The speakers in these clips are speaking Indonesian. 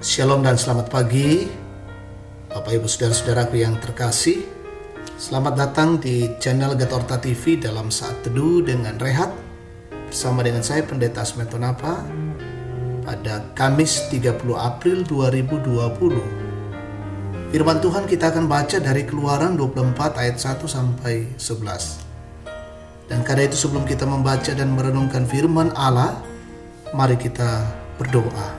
Shalom dan selamat pagi Bapak Ibu Saudara-saudaraku yang terkasih. Selamat datang di channel Gatorta TV dalam Saat Teduh dengan Rehat bersama dengan saya Pendeta Asmeto Napa pada Kamis 30 April 2020. Firman Tuhan kita akan baca dari Keluaran 24 ayat 1 sampai 11. Dan karena itu sebelum kita membaca dan merenungkan firman Allah, mari kita berdoa.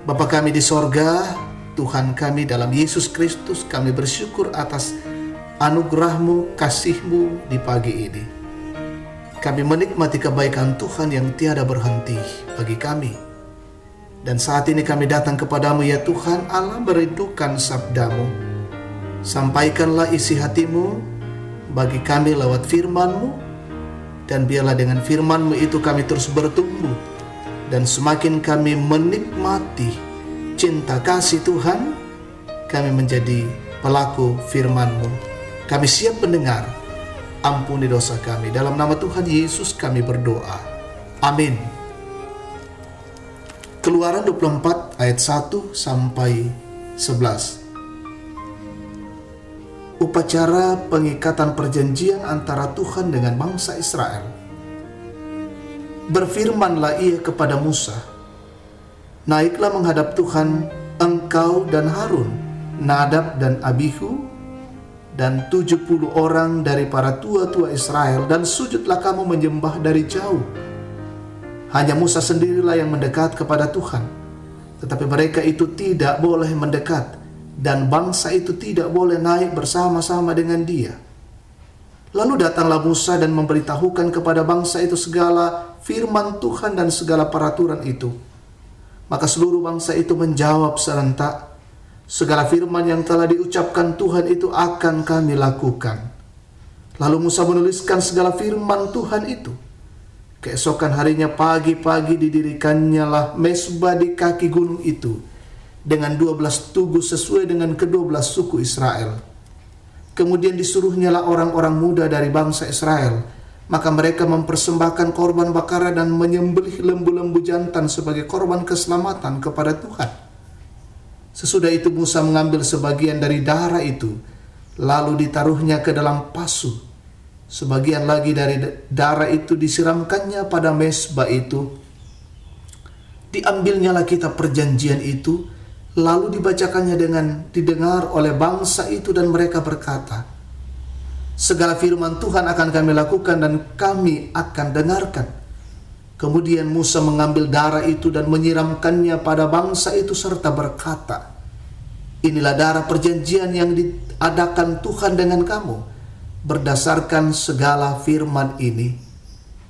Bapa kami di sorga, Tuhan kami dalam Yesus Kristus, kami bersyukur atas anugerah-Mu, kasih-Mu di pagi ini. Kami menikmati kebaikan Tuhan yang tiada berhenti bagi kami. Dan saat ini kami datang kepadamu ya Tuhan Allah, merindukan sabda-Mu. Sampaikanlah isi hati-Mu bagi kami lewat firman-Mu, dan biarlah dengan firman-Mu itu kami terus bertumbuh, dan semakin kami menikmati cinta kasih Tuhan, kami menjadi pelaku firman-Mu. Kami siap mendengar, ampuni dosa kami. Dalam nama Tuhan Yesus kami berdoa. Amin. Keluaran 24 ayat 1 sampai 11. Upacara pengikatan perjanjian antara Tuhan dengan bangsa Israel. Berfirmanlah ia kepada Musa, naiklah menghadap Tuhan engkau dan Harun, Nadab dan Abihu, dan 70 orang dari para tua-tua Israel, dan sujudlah kamu menyembah dari jauh. Hanya Musa sendirilah yang mendekat kepada Tuhan, tetapi mereka itu tidak boleh mendekat, dan bangsa itu tidak boleh naik bersama-sama dengan dia. Lalu datanglah Musa dan memberitahukan kepada bangsa itu segala firman Tuhan dan segala peraturan itu. Maka seluruh bangsa itu menjawab serentak, segala firman yang telah diucapkan Tuhan itu akan kami lakukan. Lalu Musa menuliskan segala firman Tuhan itu. Keesokan harinya pagi-pagi didirikannya lah mezbah di kaki gunung itu, dengan 12 tugu sesuai dengan ke-12 suku Israel. Kemudian disuruhnyalah orang-orang muda dari bangsa Israel, maka mereka mempersembahkan korban bakaran dan menyembelih lembu-lembu jantan sebagai korban keselamatan kepada Tuhan. Sesudah itu Musa mengambil sebagian dari darah itu, lalu ditaruhnya ke dalam pasu. Sebagian lagi dari darah itu disiramkannya pada mezbah itu. Diambilnyalah kitab perjanjian itu, lalu dibacakannya dengan didengar oleh bangsa itu, dan mereka berkata, segala firman Tuhan akan kami lakukan dan kami akan dengarkan. Kemudian Musa mengambil darah itu dan menyiramkannya pada bangsa itu serta berkata, inilah darah perjanjian yang diadakan Tuhan dengan kamu berdasarkan segala firman ini.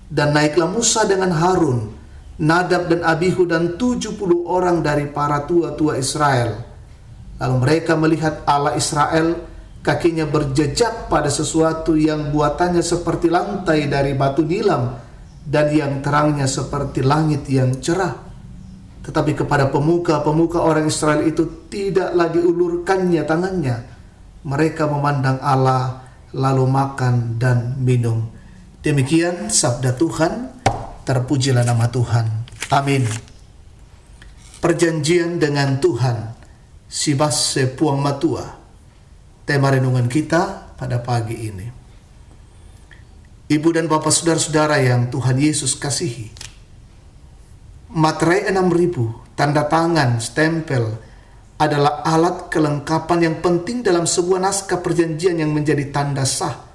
Dan naiklah Musa dengan Harun, Nadab dan Abihu dan 70 orang dari para tua-tua Israel. Lalu mereka melihat Allah Israel, kakinya berjejak pada sesuatu yang buatannya seperti lantai dari batu nilam, dan yang terangnya seperti langit yang cerah. Tetapi kepada pemuka-pemuka orang Israel itu tidaklah diulurkannya tangannya. Mereka memandang Allah, lalu makan dan minum. Demikian sabda Tuhan. Terpujilah nama Tuhan. Amin. Perjanjian dengan Tuhan, Sibase Puang Matua. Tema renungan kita pada pagi ini. Ibu dan bapak saudara-saudara yang Tuhan Yesus kasihi, materai 6.000 tanda tangan, stempel adalah alat kelengkapan yang penting dalam sebuah naskah perjanjian yang menjadi tanda sah,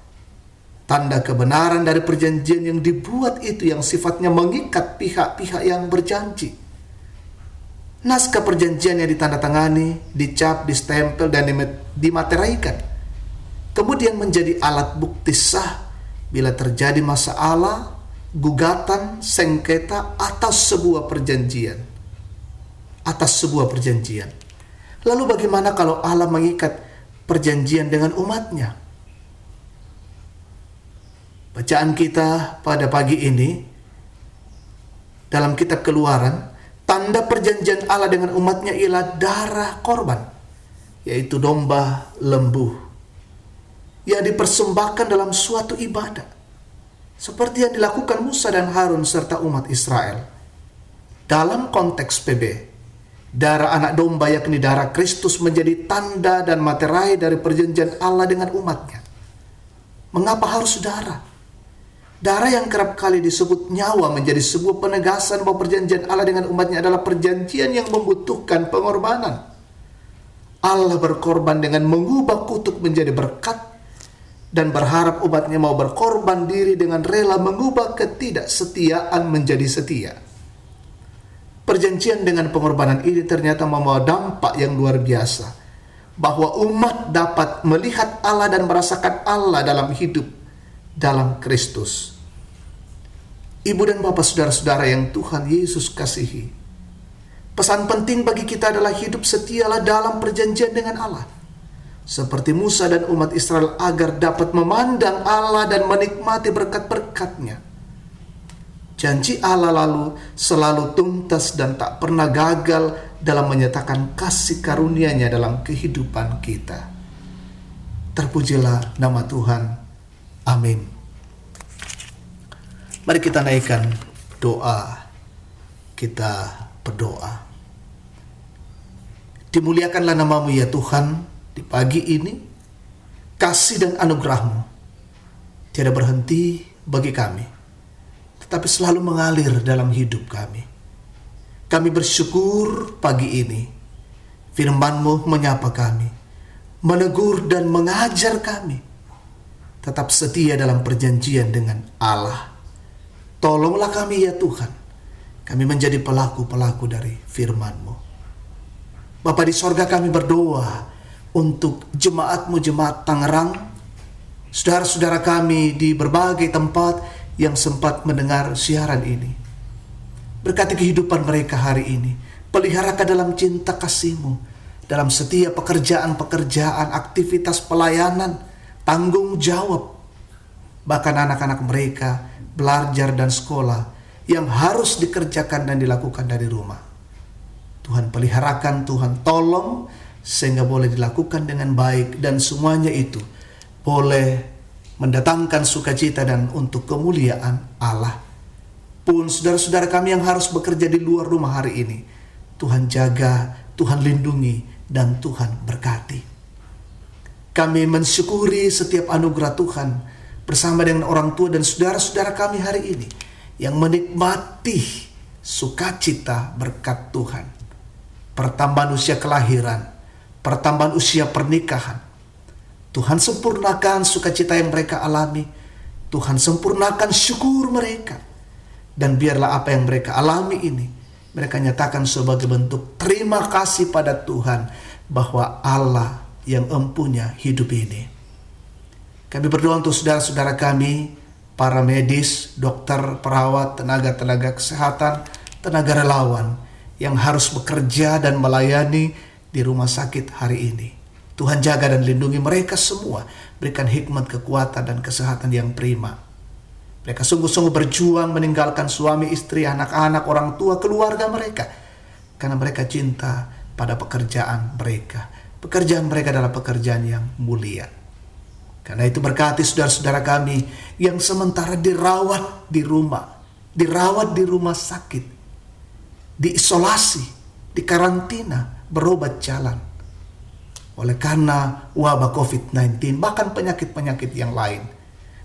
tanda kebenaran dari perjanjian yang dibuat itu, yang sifatnya mengikat pihak-pihak yang berjanji. Naskah perjanjian yang ditandatangani, dicap, distempel, dan dimateraikan, kemudian menjadi alat bukti sah bila terjadi masalah, gugatan, sengketa atas sebuah perjanjian. Lalu bagaimana kalau Allah mengikat perjanjian dengan umatnya? Bacaan kita pada pagi ini dalam kitab Keluaran, tanda perjanjian Allah dengan umatnya ialah darah korban, yaitu domba, lembu, yang dipersembahkan dalam suatu ibadah, seperti yang dilakukan Musa dan Harun serta umat Israel. Dalam konteks PB, Darah anak domba yakni darah Kristus menjadi tanda dan materai dari perjanjian Allah dengan umatnya. Mengapa harus darah? Darah yang kerap kali disebut nyawa menjadi sebuah penegasan bahwa perjanjian Allah dengan umatnya adalah perjanjian yang membutuhkan pengorbanan. Allah berkorban dengan mengubah kutuk menjadi berkat dan berharap umatnya mau berkorban diri dengan rela mengubah ketidaksetiaan menjadi setia. Perjanjian dengan pengorbanan ini ternyata membawa dampak yang luar biasa, bahwa umat dapat melihat Allah dan merasakan Allah dalam hidup dalam Kristus. Ibu dan bapak, saudara-saudara yang Tuhan Yesus kasihi, pesan penting bagi kita adalah hidup setialah dalam perjanjian dengan Allah, seperti Musa dan umat Israel, agar dapat memandang Allah dan menikmati berkat-berkat-Nya. Janji Allah lalu selalu tuntas dan tak pernah gagal dalam menyatakan kasih karunia-Nya dalam kehidupan kita. Terpujilah nama Tuhan. Amin. Mari kita naikkan doa. Kita berdoa. Dimuliakanlah nama-Mu ya Tuhan di pagi ini. Kasih dan anugerah-Mu tiada berhenti bagi kami, tapi selalu mengalir dalam hidup kami. Kami bersyukur pagi ini firman-Mu menyapa kami, menegur dan mengajar kami tetap setia dalam perjanjian dengan Allah. Tolonglah kami ya Tuhan, kami menjadi pelaku-pelaku dari firman-Mu. Bapa di sorga, kami berdoa untuk jemaat-Mu, jemaat Tangerang, saudara-saudara kami di berbagai tempat yang sempat mendengar siaran ini. Berkati kehidupan mereka hari ini. Peliharakan dalam cinta kasih-Mu, dalam setiap pekerjaan-pekerjaan, aktivitas pelayanan, tanggung jawab. Bahkan anak-anak mereka belajar dan sekolah yang harus dikerjakan dan dilakukan dari rumah. Tuhan peliharakan, Tuhan tolong, sehingga boleh dilakukan dengan baik, dan semuanya itu boleh mendatangkan sukacita dan untuk kemuliaan Allah. Pun saudara-saudara kami yang harus bekerja di luar rumah hari ini, Tuhan jaga, Tuhan lindungi, dan Tuhan berkati. Kami mensyukuri setiap anugerah Tuhan bersama dengan orang tua dan saudara-saudara kami hari ini yang menikmati sukacita berkat Tuhan. Pertambahan usia kelahiran, pertambahan usia pernikahan, Tuhan sempurnakan sukacita yang mereka alami. Tuhan sempurnakan syukur mereka. Dan biarlah apa yang mereka alami ini mereka nyatakan sebagai bentuk terima kasih pada Tuhan bahwa Allah yang empunya hidup ini. Kami berdoa untuk saudara-saudara kami, para medis, dokter, perawat, tenaga-tenaga kesehatan, tenaga relawan yang harus bekerja dan melayani di rumah sakit hari ini. Tuhan jaga dan lindungi mereka semua. Berikan hikmat, kekuatan, dan kesehatan yang prima. Mereka sungguh-sungguh berjuang meninggalkan suami, istri, anak-anak, orang tua, keluarga mereka. Karena mereka cinta pada pekerjaan mereka. Pekerjaan mereka adalah pekerjaan yang mulia. Karena itu berkati saudara-saudara kami yang sementara dirawat di rumah sakit, diisolasi, dikarantina, berobat jalan. Oleh karena wabah COVID-19, bahkan penyakit-penyakit yang lain.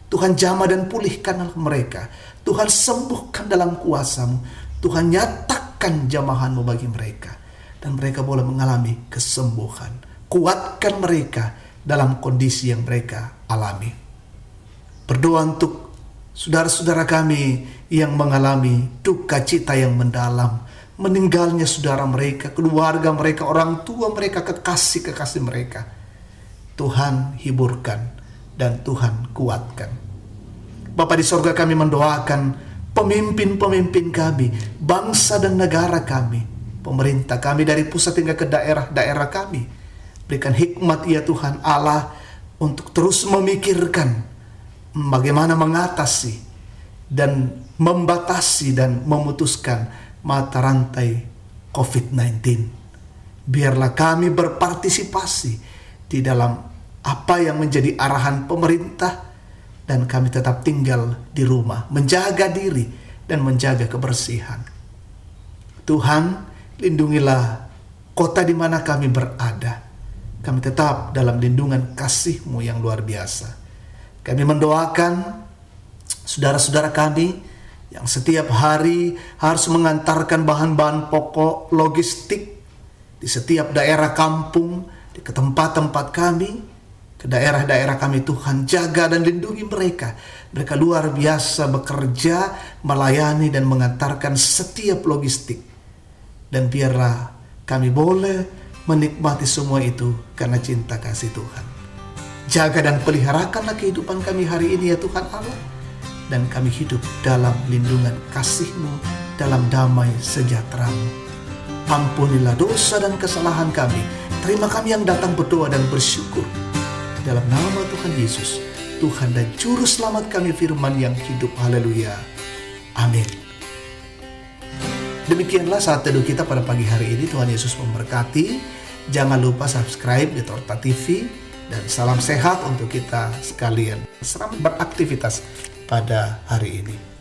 Tuhan jamah dan pulihkanlah mereka. Tuhan sembuhkan dalam kuasa-Mu. Tuhan nyatakan jamahan-Mu bagi mereka. Dan mereka boleh mengalami kesembuhan. Kuatkan mereka dalam kondisi yang mereka alami. Berdoa untuk saudara-saudara kami yang mengalami duka cita yang mendalam. Meninggalnya saudara mereka, keluarga mereka, orang tua mereka, kekasih-kekasih mereka. Tuhan hiburkan dan Tuhan kuatkan. Bapa di sorga, kami mendoakan pemimpin-pemimpin kami, bangsa dan negara kami, pemerintah kami dari pusat hingga ke daerah-daerah kami. Berikan hikmat ya Tuhan Allah untuk terus memikirkan bagaimana mengatasi dan membatasi dan memutuskan mata rantai COVID-19. Biarlah kami berpartisipasi di dalam apa yang menjadi arahan pemerintah, dan kami tetap tinggal di rumah, menjaga diri dan menjaga kebersihan. Tuhan, lindungilah kota di mana kami berada, kami tetap dalam lindungan kasih-Mu yang luar biasa. Kami mendoakan saudara-saudara kami yang setiap hari harus mengantarkan bahan-bahan pokok logistik di setiap daerah kampung, ke tempat-tempat kami, ke daerah-daerah kami. Tuhan, jaga dan lindungi mereka. Mereka luar biasa bekerja, melayani dan mengantarkan setiap logistik. Dan biarlah kami boleh menikmati semua itu karena cinta kasih Tuhan. Jaga dan peliharakanlah kehidupan kami hari ini ya Tuhan Allah. Dan kami hidup dalam lindungan kasih-Mu, dalam damai sejahtera-Mu. Ampunilah dosa dan kesalahan kami. Terima kami yang datang berdoa dan bersyukur. Dalam nama Tuhan Yesus, Tuhan dan Juru Selamat kami, firman yang hidup. Haleluya. Amin. Demikianlah saat teduh kita pada pagi hari ini. Tuhan Yesus memberkati. Jangan lupa subscribe di Torta TV. Dan salam sehat untuk kita sekalian. Selamat beraktivitas pada hari ini.